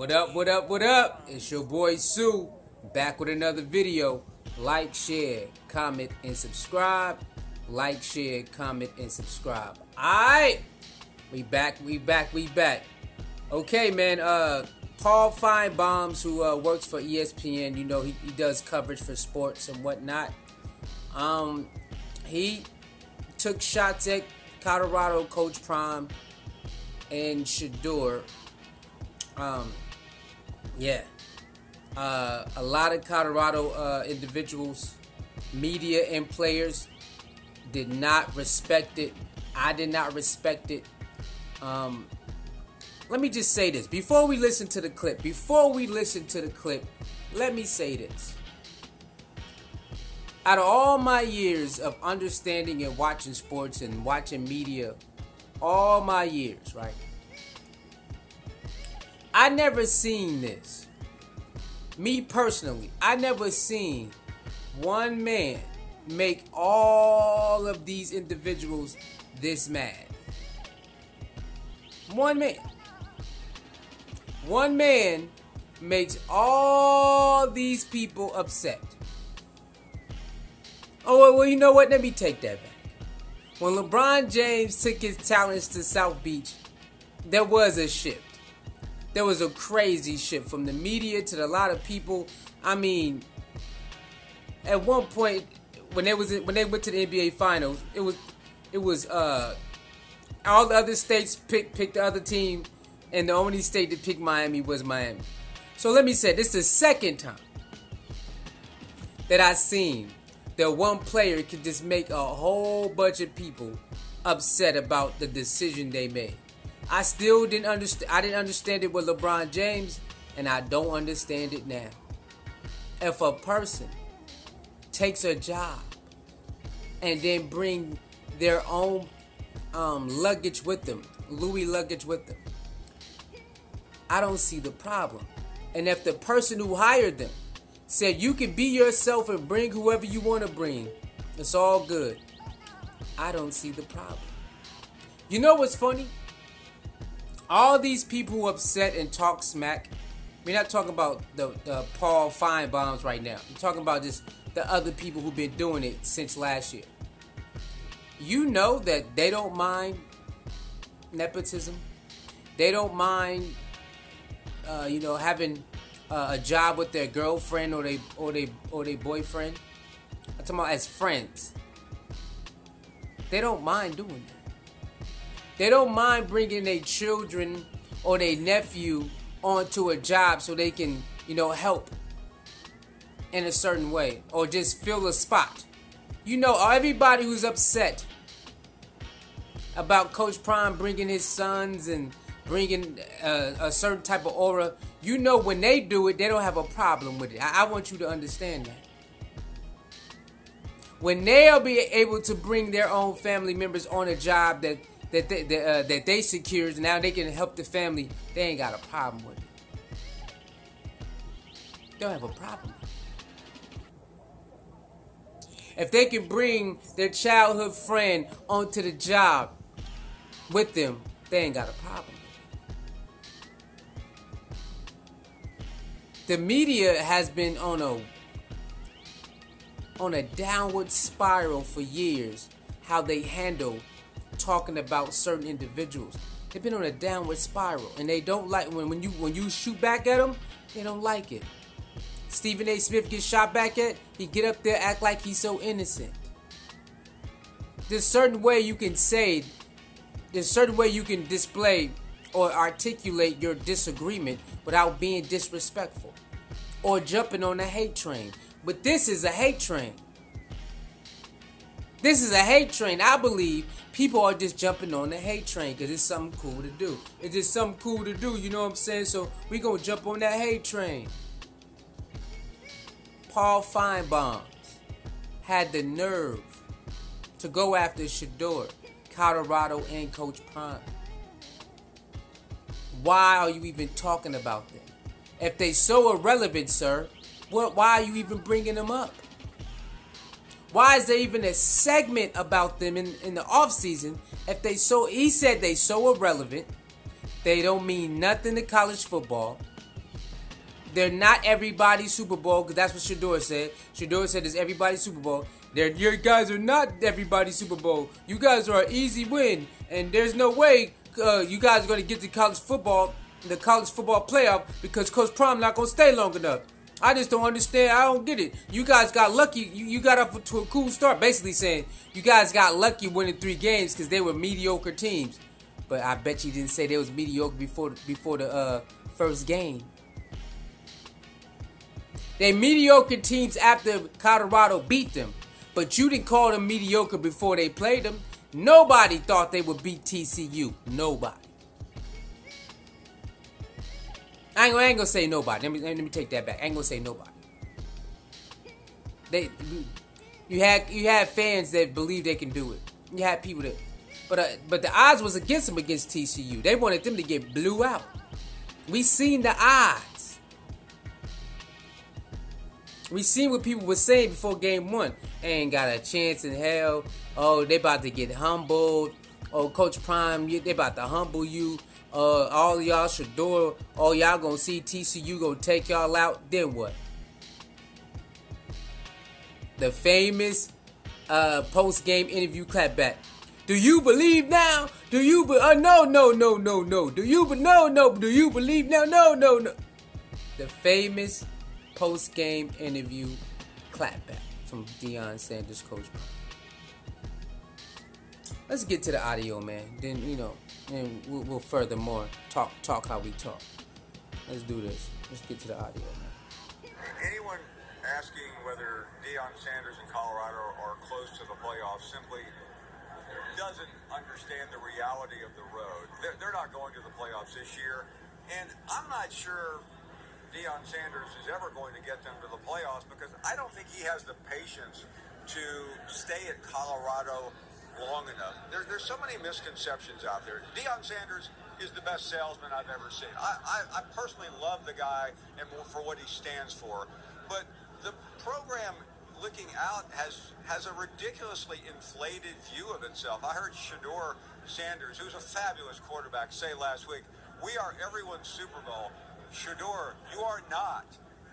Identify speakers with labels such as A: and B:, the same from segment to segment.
A: What up, what up, what up? It's your boy Sue, back with another video. Like, share, comment, and subscribe. Like, share, comment, and subscribe. Alright, we back. Okay, man, Paul Finebaum, who works for ESPN, you know, he does coverage for sports and whatnot. He took shots at Colorado Coach Prime and Shedeur. A lot of Colorado individuals, media, and players did not respect it. I did not respect it. Let me just say this. Before we listen to the clip, let me say this. Out of all my years of understanding and watching sports and watching media, all my years, right? I never seen this. Me personally, I never seen one man make all of these individuals this mad. One man. One man makes all these people upset. Oh, well, you know what? Let me take that back. When LeBron James took his talents to South Beach, there was a shift. There was a crazy shift from the media to a lot of people. I mean, at one point when they went to the NBA Finals, it was all the other states picked the other team, and the only state that picked Miami was Miami. So let me say, this is the second time that I seen that one player could just make a whole bunch of people upset about the decision they made. I still didn't understand. I didn't understand it with LeBron James, and I don't understand it now. If a person takes a job and then bring their own luggage with them, Louis luggage with them, I don't see the problem. And if the person who hired them said you can be yourself and bring whoever you want to bring, it's all good, I don't see the problem. You know what's funny? All these people who upset and talk smack, we're not talking about the Paul Finebaums right now. I'm talking about just the other people who've been doing it since last year. You know that they don't mind nepotism. They don't mind, having a job with their girlfriend or they boyfriend. I'm talking about as friends. They don't mind doing that. They don't mind bringing their children or their nephew onto a job so they can, help in a certain way or just fill a spot. You know, everybody who's upset about Coach Prime bringing his sons and bringing a certain type of aura, you know when they do it, they don't have a problem with it. I want you to understand that. When they'll be able to bring their own family members on a job that they secured, and now they can help the family, they ain't got a problem with it. They don't have a problem with it. If they can bring their childhood friend onto the job with them, they ain't got a problem with it. The media has been on a downward spiral for years, how they handle talking about certain individuals. They've been on a downward spiral, and they don't like when you shoot back at them. They don't like it. Stephen A. Smith gets shot back at. He get up there, act like he's so innocent. There's certain way you can say. There's certain way you can display or articulate your disagreement without being disrespectful or jumping on a hate train. But this is a hate train. This is a hate train. I believe people are just jumping on the hate train because it's something cool to do. It's just something cool to do, you know what I'm saying? So we gonna jump on that hate train. Paul Finebaum had the nerve to go after Shedeur, Colorado, and Coach Prime. Why are you even talking about them? If they so irrelevant, sir, why are you even bringing them up? Why is there even a segment about them in the offseason if he said they so irrelevant, they don't mean nothing to college football, They're not everybody's Super Bowl, because that's what Shedeur said. Shedeur said it's everybody's Super Bowl. Your guys are not everybody's Super Bowl. You guys are an easy win, and there's no way you guys are going to get to the college football playoff, because Coach Prime not going to stay long enough. I just don't understand. I don't get it. You guys got lucky. You got off to a cool start, basically saying you guys got lucky winning 3 games because they were mediocre teams. But I bet you didn't say they was mediocre before the first game. They mediocre teams after Colorado beat them. But you didn't call them mediocre before they played them. Nobody thought they would beat TCU. Nobody. I ain't gonna say nobody. Let me take that back. I ain't gonna say nobody. You had fans that believe they can do it. You had people that, but the odds was against them against TCU. They wanted them to get blew out. We seen the odds. We seen what people were saying before game 1. They ain't got a chance in hell. Oh, they about to get humbled. Oh, Coach Prime, they about to humble you. All y'all Shedeur, all y'all gonna see TCU gonna take y'all out. Then what? The famous post-game interview clapback. Do you believe now? No. Do you believe now? No. The famous post-game interview clapback from Deion Sanders, Coach Prime. Let's get to the audio, man. Then, and we'll furthermore talk how we talk. Let's do this. Let's get to the audio, man.
B: Anyone asking whether Deion Sanders and Colorado are close to the playoffs simply doesn't understand the reality of the road. They're not going to the playoffs this year, and I'm not sure Deion Sanders is ever going to get them to the playoffs, because I don't think he has the patience to stay at Colorado long enough. There's so many misconceptions out there. Deion Sanders is the best salesman I've ever seen. I personally love the guy and for what he stands for, but the program looking out has a ridiculously inflated view of itself. I heard Shedeur Sanders, who's a fabulous quarterback, say last week, "We are everyone's Super Bowl." Shedeur, you are not.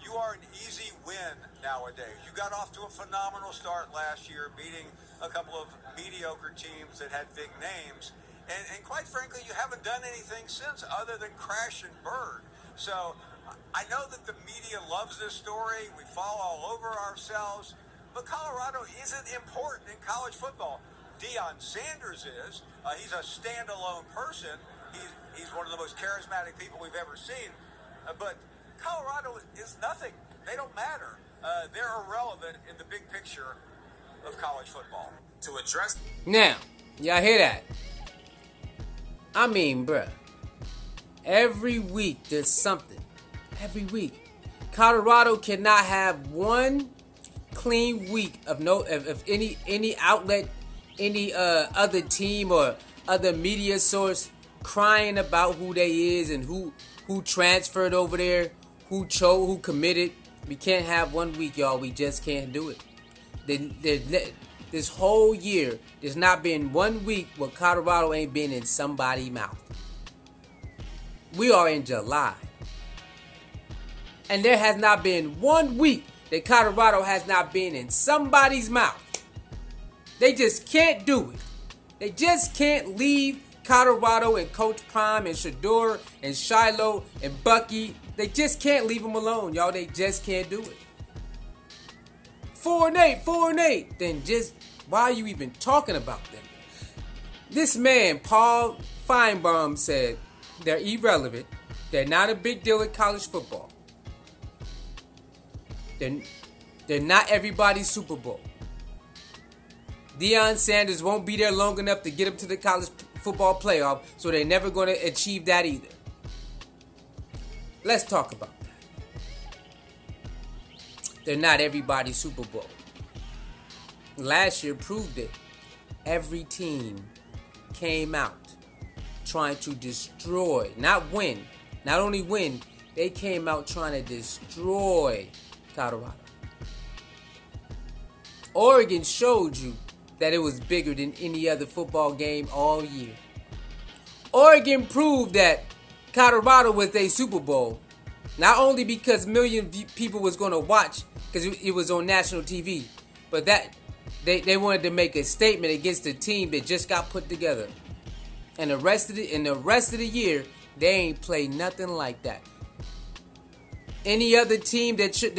B: You are an easy win nowadays. You got off to a phenomenal start last year, beating a couple of mediocre teams that had big names. And quite frankly, you haven't done anything since other than crash and burn. So I know that the media loves this story. We fall all over ourselves. But Colorado isn't important in college football. Deion Sanders is. He's a standalone person. He's one of the most charismatic people we've ever seen. But Colorado is nothing. They don't matter. They're irrelevant in the big picture of college football.
C: To address...
A: Now, y'all hear that? I mean, bruh, every week there's something. Every week. Colorado cannot have one clean week of any outlet, any other team or other media source crying about who they is and who transferred over there, who committed. We can't have one week, y'all. We just can't do it. This whole year, there's not been 1 week where Colorado ain't been in somebody's mouth. We are in July. And there has not been 1 week that Colorado has not been in somebody's mouth. They just can't do it. They just can't leave Colorado and Coach Prime and Shedeur and Shiloh and Bucky. They just can't leave them alone, y'all. They just can't do it. 4-8. Then just, why are you even talking about them? This man, Paul Finebaum, said they're irrelevant. They're not a big deal in college football. They're not everybody's Super Bowl. Deion Sanders won't be there long enough to get them to the college football playoff, so they're never going to achieve that either. Let's talk about that. They're not everybody's Super Bowl. Last year proved it. Every team came out trying to destroy, not win, not only win, they came out trying to destroy Colorado. Oregon showed you that it was bigger than any other football game all year. Oregon proved that Colorado was their Super Bowl Not only because people was going to watch because it was on national TV, but that they wanted to make a statement against the team that just got put together. And the rest of the year, they ain't played nothing like that. Any other team that should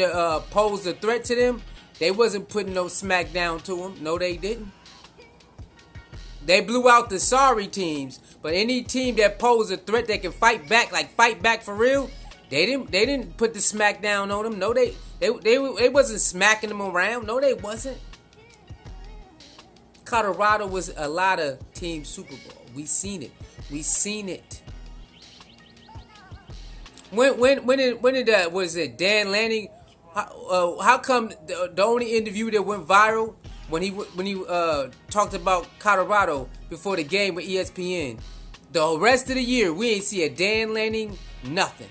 A: pose a threat to them, they wasn't putting no smack down to them. No, they didn't. They blew out the sorry teams, but any team that posed a threat that can fight back for real, they didn't put the smack down on them. No, they wasn't smacking them around. No, they wasn't. Colorado was a lot of team Super Bowl. We seen it. When did was it Dan Lanning? How come the only interview that went viral when he talked about Colorado before the game with ESPN? The rest of the year we ain't see a Dan Lanning nothing.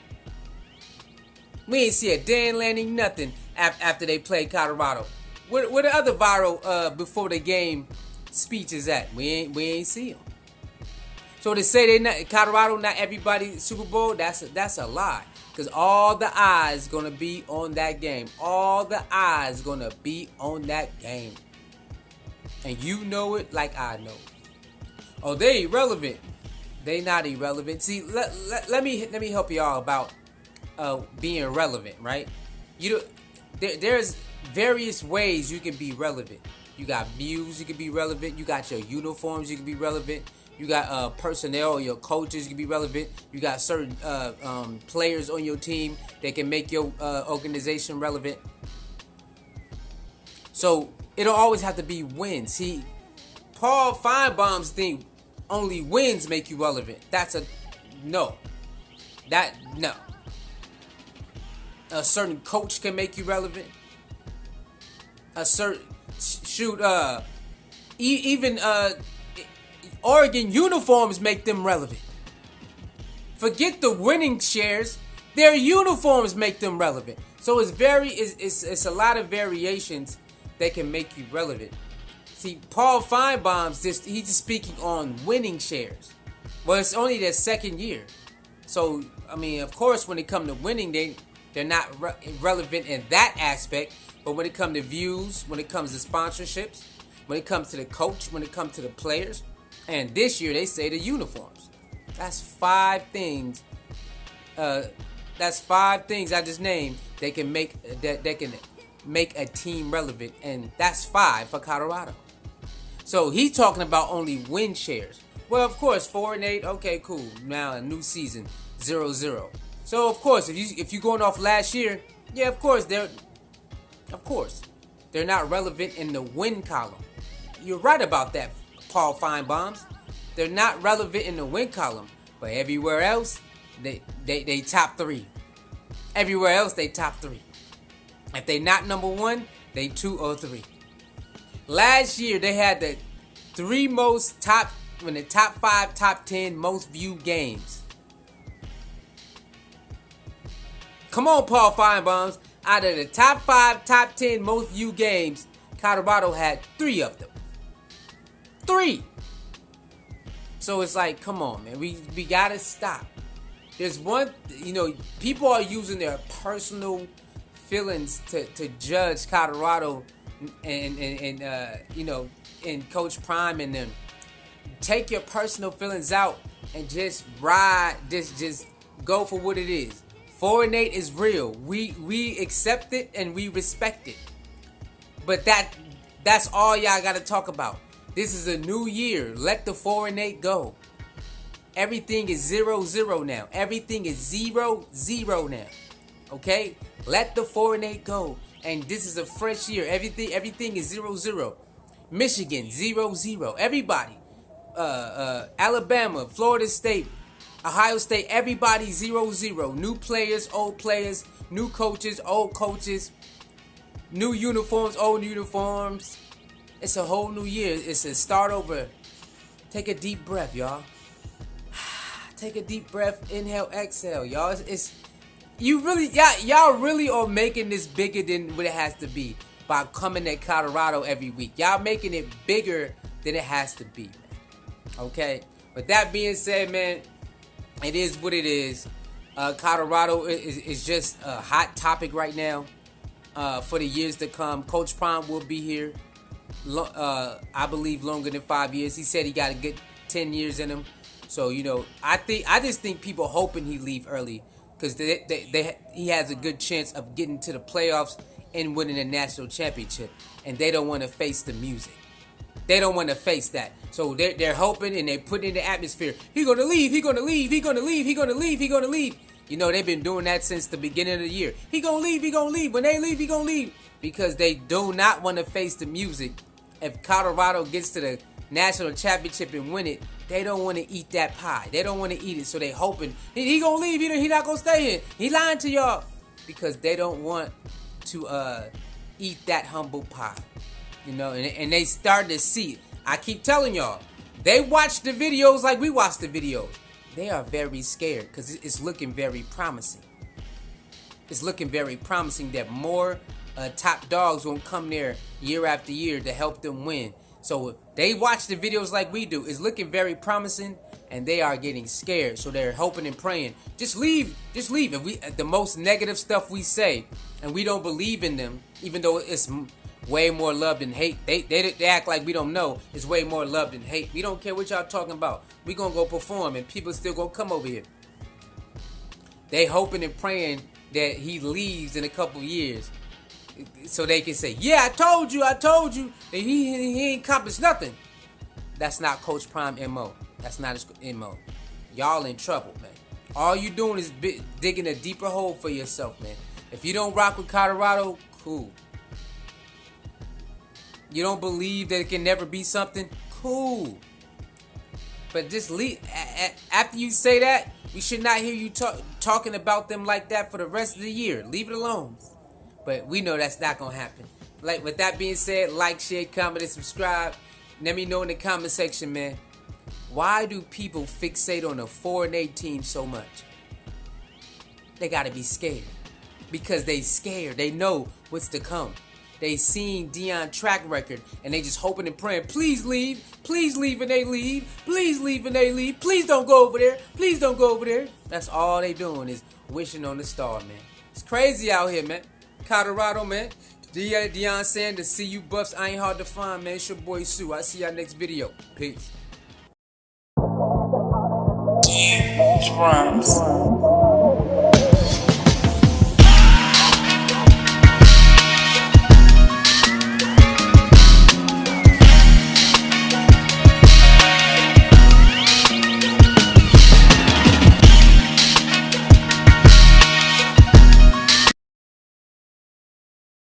A: We ain't see a Dan Lanning nothing after they played Colorado. Where the other viral before the game speeches at? We ain't see them. So to say Colorado not everybody Super Bowl, that's a lie. Because all the eyes gonna be on that game. All the eyes gonna be on that game. And you know it like I know it. Oh, they irrelevant. They not irrelevant. See, let me help y'all about being relevant, right? There's various ways you can be relevant. You got views, you can be relevant. You got your uniforms, you can be relevant. You got personnel, your coaches, you can be relevant. You got certain players on your team that can make your organization relevant. So it'll always have to be wins. See, Paul Finebaum's thing, only wins make you relevant. That's a no. No. A certain coach can make you relevant. A certain even Oregon uniforms make them relevant. Forget the winning shares; their uniforms make them relevant. So it's a lot of variations that can make you relevant. See, Paul Finebaum's he's just speaking on winning shares. Well, it's only their second year, so I mean, of course, when it comes to winning, they're not relevant in that aspect. But when it comes to views, when it comes to sponsorships, when it comes to the coach, when it comes to the players, and this year they say the uniforms. That's five things. That's five things I just named that can make a team relevant, and that's 5 for Colorado. So he's talking about only win shares. Well, of course, 4-8. Okay, cool. Now a new season, 0-0. So of course, if you going off last year, yeah, of course they're not relevant in the win column. You're right about that, Paul Finebaum. They're not relevant in the win column, but everywhere else, they top 3. Everywhere else, they top 3. If they not number 1, they 2 or 3. Last year, they had the 3 most top 5, top 10 most viewed games. Come on, Paul Finebaum. Out of the top 5, top 10 most viewed games, Colorado had 3 of them. 3. So it's like, come on, man. We gotta stop. There's one, people are using their personal feelings to judge Colorado and Coach Prime and them. Take your personal feelings out and just ride. Just go for what it is. 4-8 is real. We accept it and we respect it. But that's all y'all gotta talk about. This is a new year. Let the 4-8 go. Everything is 0-0 now. Everything is 0-0 now. Okay? Let the 4-8 go. And this is a fresh year. Everything is 0-0. Michigan, 0-0. Everybody. Alabama, Florida State, Ohio State, everybody 0-0. New players, old players, new coaches, old coaches, new uniforms, old uniforms. It's a whole new year. It's a start over. Take a deep breath, y'all. Take a deep breath. Inhale, exhale, y'all. Y'all really are making this bigger than what it has to be by coming to Colorado every week. Y'all making it bigger than it has to be, man. Okay? But that being said, man, it is what it is. Colorado is just a hot topic right now for the years to come. Coach Prime will be here, I believe, longer than 5 years. He said he got a good 10 years in him. So, I just think people hoping he leave early because he has a good chance of getting to the playoffs and winning a national championship. And they don't want to face the music. They don't want to face that. So they're hoping and they put in the atmosphere. He gonna leave. He gonna leave. He gonna leave. He gonna leave. He gonna leave. They've been doing that since the beginning of the year. He gonna leave. He gonna leave. When they leave, he gonna leave. Because they do not want to face the music. If Colorado gets to the national championship and win it, they don't want to eat that pie. They don't want to eat it. So they hoping he gonna leave. He not gonna stay here. He lying to y'all because they don't want to eat that humble pie. And they started to see it. I keep telling y'all, they watch the videos like we watch the videos. They are very scared because it's looking very promising. It's looking very promising that more top dogs won't come there year after year to help them win. So they watch the videos like we do. It's looking very promising, and they are getting scared. So they're hoping and praying. Just leave. Just leave. If the most negative stuff we say, and we don't believe in them, even though it's way more love than hate. They act like we don't know. It's way more love than hate. We don't care what y'all talking about. We gonna go perform and people still gonna come over here. They hoping and praying that he leaves in a couple years so they can say, yeah, I told you that he ain't accomplished nothing. That's not Coach Prime MO. That's not his MO. Y'all in trouble, man. All you doing is digging a deeper hole for yourself, man. If you don't rock with Colorado, cool. You don't believe that it can never be something? Cool. But just leave. After you say that, we should not hear you talking about them like that for the rest of the year. Leave it alone. But we know that's not going to happen. Like, with that being said, like, share, comment, and subscribe. Let me know in the comment section, man. Why do people fixate on a 4-8 team so much? They got to be scared. Because they scared. They know what's to come. They seen Deion track record and they just hoping and praying, please leave and they leave, please leave and they leave, please don't go over there, please don't go over there. That's all they doing is wishing on the star, man. It's crazy out here, man. Colorado, man. Deion Sanders, see you buffs, I ain't hard to find, man. It's your boy Sue. I'll see y'all next video. Peace.
C: Drums.